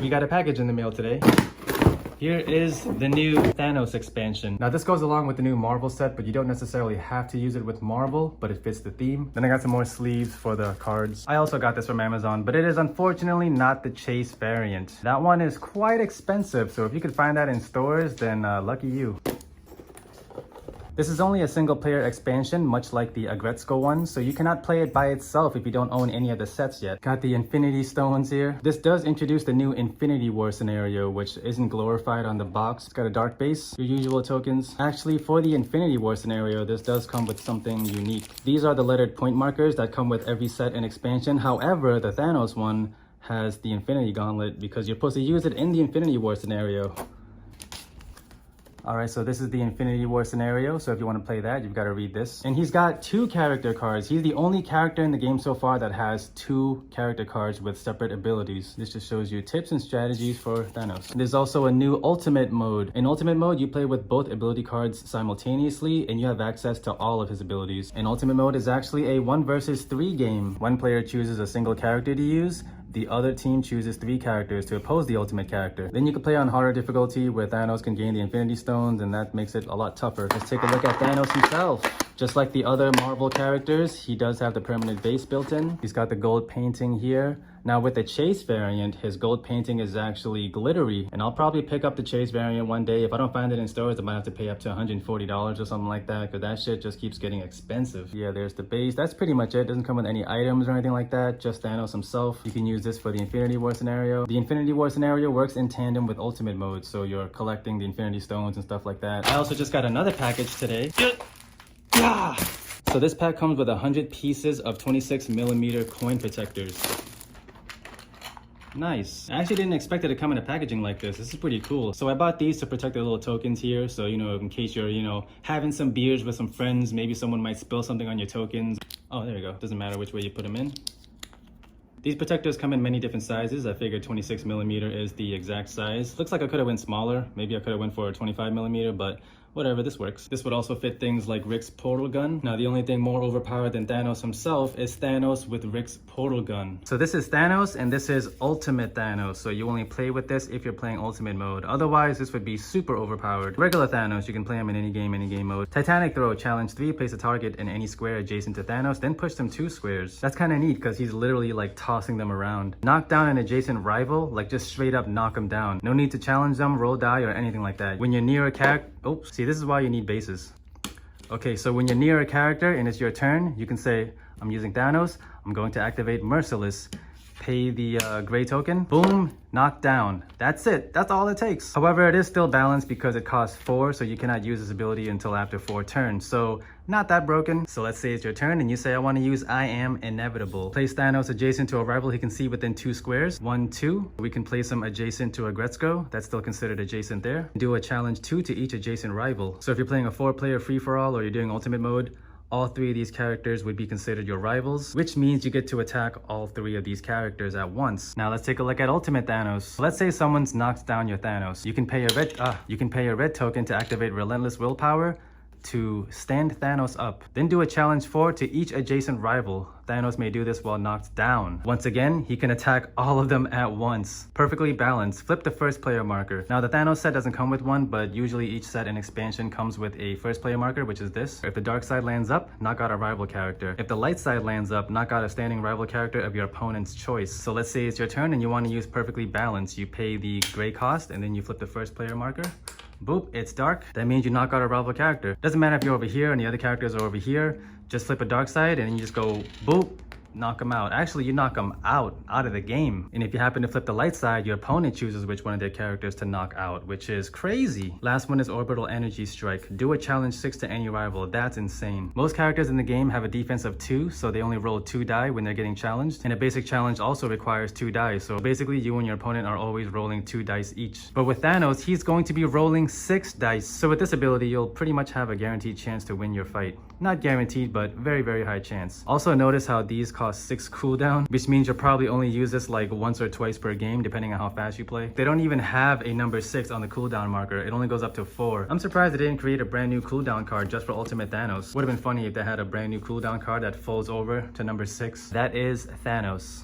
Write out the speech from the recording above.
We got a package in the mail today. Here is the new Thanos expansion. Now this goes along with the new Marvel set, but you don't necessarily have to use it with Marvel, but it fits the theme. Then I got some more sleeves for the cards. I also got this from Amazon, but it is unfortunately not the Chase variant. That one is quite expensive, so if you could find that in stores, then lucky you. This is only a single player expansion, much like the Agretzko one, so you cannot play it by itself if you don't own any of the sets yet. Got the Infinity Stones here. This does introduce the new Infinity War scenario, which isn't glorified on the box. It's got a dark base, your usual tokens. Actually, for the Infinity War scenario, this does come with something unique. These are the lettered point markers that come with every set and expansion. However, the Thanos one has the Infinity Gauntlet because you're supposed to use it in the Infinity War scenario. Alright, so this is the Infinity War scenario, so if you want to play that, you've got to read this. And he's got 2 character cards. He's the only character in the game so far that has 2 character cards with separate abilities. This just shows you tips and strategies for Thanos. There's also a new Ultimate mode. In Ultimate mode, you play with both ability cards simultaneously, and you have access to all of his abilities. And Ultimate mode is actually a 1 versus 3 game. One player chooses a single character to use. The other team chooses 3 characters to oppose the ultimate character. Then you can play on harder difficulty where Thanos can gain the Infinity Stones, and that makes it a lot tougher. Let's take a look at Thanos himself. Just like the other Marvel characters, he does have the permanent base built in. He's got the gold painting here. Now with the Chase variant, his gold painting is actually glittery, and I'll probably pick up the Chase variant one day. If I don't find it in stores, I might have to pay up to $140 or something like that, because that shit just keeps getting expensive. Yeah, there's the base. That's pretty much it. Doesn't come with any items or anything like that, just Thanos himself. You can use this for the Infinity War scenario. The Infinity War scenario works in tandem with Ultimate mode, so you're collecting the Infinity Stones and stuff like that. I also just got another package today. So this pack comes with 100 pieces of 26mm coin protectors. Nice. I actually didn't expect it to come in a packaging like this. This is pretty cool. So I bought these to protect the little tokens here. So, in case you're, having some beers with some friends, maybe someone might spill something on your tokens. Oh, there you go. Doesn't matter which way you put them in. These protectors come in many different sizes. I figured 26mm is the exact size. Looks like I could have went smaller. Maybe I could have went for a 25mm, but whatever, this works. This would also fit things like Rick's portal gun. Now, the only thing more overpowered than Thanos himself is Thanos with Rick's portal gun. So this is Thanos, and this is Ultimate Thanos. So you only play with this if you're playing Ultimate mode. Otherwise, this would be super overpowered. Regular Thanos, you can play him in any game mode. Titanic Throw, challenge 3, place a target in any square adjacent to Thanos, then push them 2 squares. That's kind of neat because he's literally like tossing them around. Knock down an adjacent rival, like just straight up knock them down. No need to challenge them, roll die, or anything like that. When you're near a character, oops, see, this is why you need bases. Okay, so when you're near a character and it's your turn, you can say, I'm using Thanos, I'm going to activate Merciless. Pay the gray token, boom, knock down. That's it, that's all it takes. However, it is still balanced because it costs 4, so you cannot use this ability until after 4 turns. So not that broken. So let's say it's your turn and you say, I want to use I Am Inevitable. Place Thanos adjacent to a rival he can see within 2 squares. 1, 2. We can place him adjacent to Agretzko. That's still considered adjacent there. Do a challenge 2 to each adjacent rival. So if you're playing a 4-player free-for-all or you're doing ultimate mode, all 3 of these characters would be considered your rivals, which means you get to attack all 3 of these characters at once. Now let's take a look at Ultimate Thanos. Let's say someone's knocked down your Thanos. You can pay a red token to activate Relentless Willpower to stand Thanos up. Then do a challenge 4 to each adjacent rival. Thanos may do this while knocked down. Once again, he can attack all of them at once. Perfectly balanced. Flip the first player marker. Now the Thanos set doesn't come with one, but usually each set and expansion comes with a first player marker, which is this. If the dark side lands up, knock out a rival character. If the light side lands up, knock out a standing rival character of your opponent's choice. So let's say it's your turn and you want to use perfectly balanced. You pay the gray cost and then you flip the first player marker. Boop, it's dark. That means you knock out a rival character. Doesn't matter if you're over here and the other characters are over here. Just flip a dark side and then you just go boop, knock them out. Actually, you knock them out of the game. And if you happen to flip the light side, your opponent chooses which one of their characters to knock out, which is crazy. Last one is Orbital Energy Strike. Do a challenge 6 to any rival. That's insane. Most characters in the game have a defense of 2, so they only roll 2 die when they're getting challenged. And a basic challenge also requires 2 die, so basically you and your opponent are always rolling 2 dice each. But with Thanos, he's going to be rolling 6 dice. So with this ability, you'll pretty much have a guaranteed chance to win your fight. Not guaranteed, but very, very high chance. Also notice how these cost 6 cooldown, which means you'll probably only use this like once or twice per game, depending on how fast you play. They don't even have a number 6 on the cooldown marker. It only goes up to 4. I'm surprised they didn't create a brand new cooldown card just for Ultimate Thanos. Would have been funny if they had a brand new cooldown card that folds over to number 6. That is Thanos.